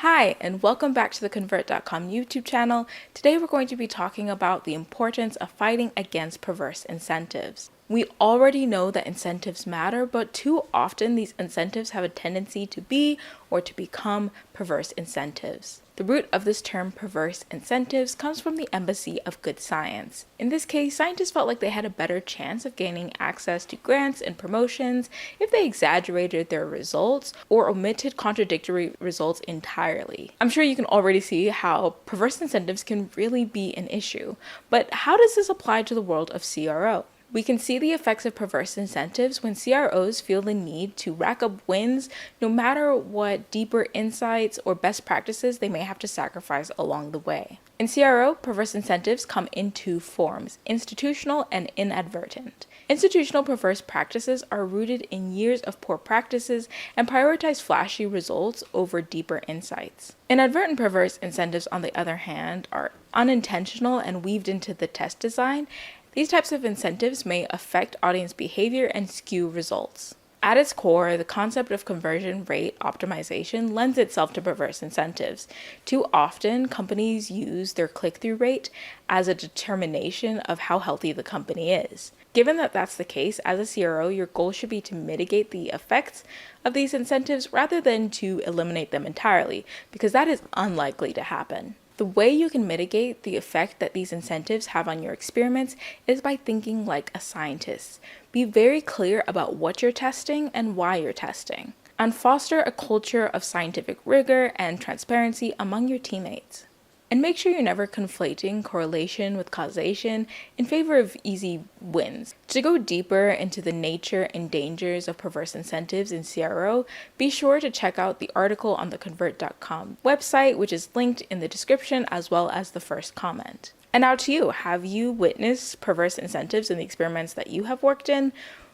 Hi, and welcome back to the Convert.com YouTube channel. Today we're going to be talking about the importance of fighting against perverse incentives. We already know that incentives matter, but too often these incentives have a tendency to be or to become perverse incentives. The root of this term, perverse incentives, comes from the embassy of good science. In this case, scientists felt like they had a better chance of gaining access to grants and promotions if they exaggerated their results or omitted contradictory results entirely. I'm sure you can already see how perverse incentives can really be an issue, but how does this apply to the world of CRO? We can see the effects of perverse incentives when CROs feel the need to rack up wins no matter what deeper insights or best practices they may have to sacrifice along the way. In CRO, perverse incentives come in two forms, institutional and inadvertent. Institutional perverse practices are rooted in years of poor practices and prioritize flashy results over deeper insights. Inadvertent perverse incentives, on the other hand, are unintentional and weaved into the test design. These types of incentives may affect audience behavior and skew results. At its core, the concept of conversion rate optimization lends itself to perverse incentives. Too often, companies use their click-through rate as a determination of how healthy the company is. Given that that's the case, as a CRO, your goal should be to mitigate the effects of these incentives rather than to eliminate them entirely, because that is unlikely to happen. The way you can mitigate the effect that these incentives have on your experiments is by thinking like a scientist. Be very clear about what you're testing and why you're testing, and foster a culture of scientific rigor and transparency among your teammates. And make sure you're never conflating correlation with causation in favor of easy wins. To go deeper into the nature and dangers of perverse incentives in CRO, be sure to check out the article on the Convert.com website, which is linked in the description as well as the first comment. And now to you, have you witnessed perverse incentives in the experiments that you have worked in?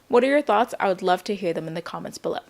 What are your thoughts? I would love to hear them in the comments below.